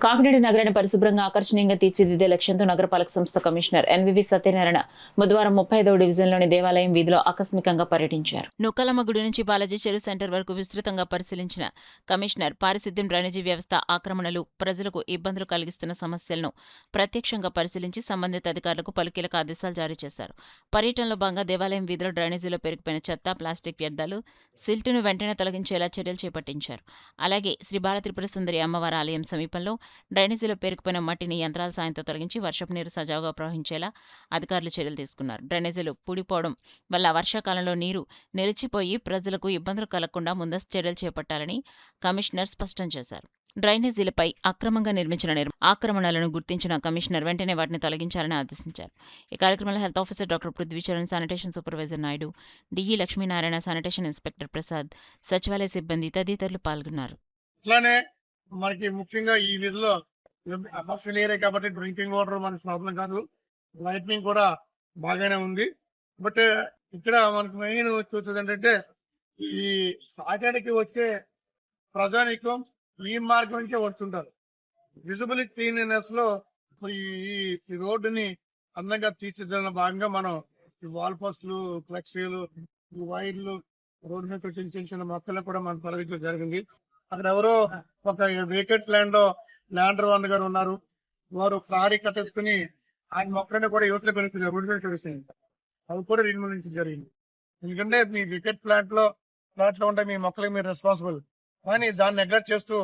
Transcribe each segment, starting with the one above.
కాకినాడ నగరాన్ని పరిశుభ్రంగా ఆకర్షణీయంగా తీర్చిదిద్దే లక్ష్యంతో నగరపాలక సంస్థ కమిషనర్ ఎన్వివి సత్యనారాయణ బుధవారం 35వ డివిజన్లోని దేవాలయం వీధిలో ఆకస్మికంగా పర్యటించారు. నూకాలమ్మ గుడి నుంచి బాలాజీ చెరువు సెంటర్ వరకు విస్తృతంగా పరిశీలించిన కమిషనర్ పారిశుద్ధ్యం, డ్రైనేజీ వ్యవస్థ ఆక్రమణలు, ప్రజలకు ఇబ్బందులు కలిగిస్తున్న సమస్యలను ప్రత్యక్షంగా పరిశీలించి సంబంధిత అధికారులకు పలు కీలక ఆదేశాలు జారీ చేశారు. పర్యటనలో భాగంగా దేవాలయం వీధిలో డ్రైనేజీలో పెరిగిపోయిన చెత్త, ప్లాస్టిక్ వ్యర్థాలు, సిల్టును వెంటనే తొలగించేలా చర్యలు చేపట్టించారు. అలాగే శ్రీ బాల త్రిపుర సుందరి అమ్మవారి ఆలయం సమీపంలో డ్రైనేజీలో పేరుకుపోయిన మట్టిని యంత్రాల సాయంతో తొలగించి వర్షపు నీరు సజావుగా ప్రవహించేలా అధికారులు చర్యలు తీసుకున్నారు. డ్రైనేజీలు పూడిపోవడం వల్ల వర్షాకాలంలో నీరు నిలిచిపోయి ప్రజలకు ఇబ్బందులు కలగకుండా ముందస్తు చర్యలు చేపట్టాలని కమిషనర్ స్పష్టం చేశారు. డ్రైనేజీలపై అక్రమంగా నిర్మించిన ఆక్రమణలను గుర్తించిన కమిషనర్ వెంటనే వాటిని తొలగించాలని ఆదేశించారు. ఈ కార్యక్రమంలో health officer doctor Prithvi Charan, sanitation supervisor Naidu, DE Lakshminarayana, sanitation inspector Prasad, సచివాలయ సిబ్బంది తదితరులు పాల్గొన్నారు. మనకి ముఖ్యంగా ఈ వీధిలో అట్మాస్ఫియర్ ఏరియా కాబట్టి డ్రింకింగ్ వాటర్ మనకి ప్రాబ్లం కాదు. లైటింగ్ కూడా బాగానే ఉంది. బట్ ఇక్కడ మనకి మెయిన్ చూసేది ఏంటంటే ఈ సాటర్డేకి వచ్చే ప్రజానికం ఈ మార్గం నుంచే వస్తుంటారు. విజిబుల్ క్లీన్నెస్ లో ఈ రోడ్డుని అందంగా తీర్చిదిద్దడం భాగంగా మనం ఈ వాల్ పోస్టులు, ఫ్లెక్సీలు, ఈ వైర్లు, రోడ్డు మీద చిన్న చిన్న మొక్కలు కూడా మనం తొలగించడం జరిగింది. అక్కడ ఎవరో ఒక వేకెట్ ల్యాండ్ లో ల్యాండర్ వన్ గారు ఉన్నారు. వారు ప్రారీ కట్టేసుకుని ఆయన మొక్కలని కూడా యువతలు పెరుగుతున్నారు. రోడ్డు మీద పెరుగుతుంది. అవి కూడా రిమూవ్ నుంచి జరిగింది. ఎందుకంటే మీ వికెట్ ప్లాంట్ లో ఉంటే మీ మొక్కలకి మీరు రెస్పాన్సిబుల్, కానీ దాన్ని నెగ్లెక్ట్ చేస్తూ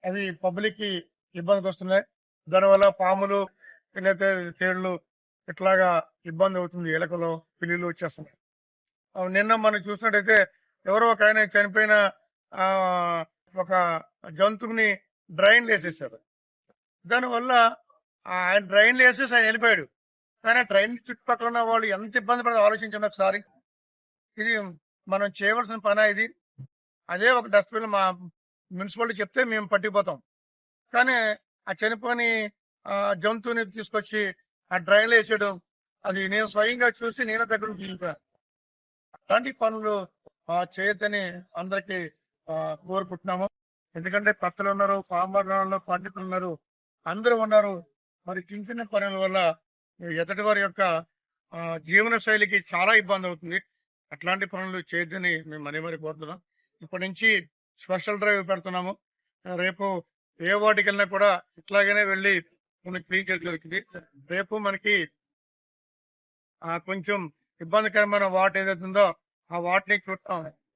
అవి పబ్లిక్ కి ఇబ్బందికి వస్తున్నాయి. దానివల్ల పాములు, లేకపోతే తేళ్లు ఇట్లాగా ఇబ్బంది అవుతుంది. ఎలకలు, పిల్లులు వచ్చేస్తున్నాయి. నిన్న మనం చూసినట్టయితే ఎవరో ఒక ఆయన చనిపోయిన ఒక జంతువుని డ్రైన్లు వేసేసారు. దానివల్ల ఆయన డ్రైన్లు వేసేసి ఆయన వెళ్ళిపోయాడు. కానీ డ్రైన్ చుట్టుపక్కల ఉన్న వాళ్ళు ఎంత ఇబ్బంది పడదో ఆలోచించండి ఒకసారి. ఇది మనం చేయవలసిన పని. ఇది అదే ఒక డస్ట్బిన్ మా మున్సిపాలిటీ చెప్తే మేము పట్టిపోతాం. కానీ ఆ చనిపోని జంతువుని తీసుకొచ్చి ఆ డ్రైన్లు వేసేయడం, అది నేను స్వయంగా చూసి నేను దగ్గర నుంచి అలాంటి పనులు చేయొద్దని అందరికీ కోరుకుంటున్నాము. ఎందుకంటే పక్కలు ఉన్నారు, పాంబరంలో పండితులు ఉన్నారు, అందరూ ఉన్నారు. మరి చిన్న చిన్న పనుల వల్ల ఎదుటి వారి యొక్క జీవన శైలికి చాలా ఇబ్బంది అవుతుంది. అట్లాంటి పనులు చేయొద్దని మేము మరీ కోరుతున్నాం. ఇప్పటి నుంచి స్పెషల్ డ్రైవ్ పెడుతున్నాము. రేపు ఏ వాటికి వెళ్ళినా కూడా ఇట్లాగనే వెళ్ళి మనకి క్లీన్ చేయడం జరుగుతుంది. రేపు మనకి కొంచెం ఇబ్బందికరమైన వాటర్ ఏదైతే ఉందో ఆ వాటిని చూస్తాం.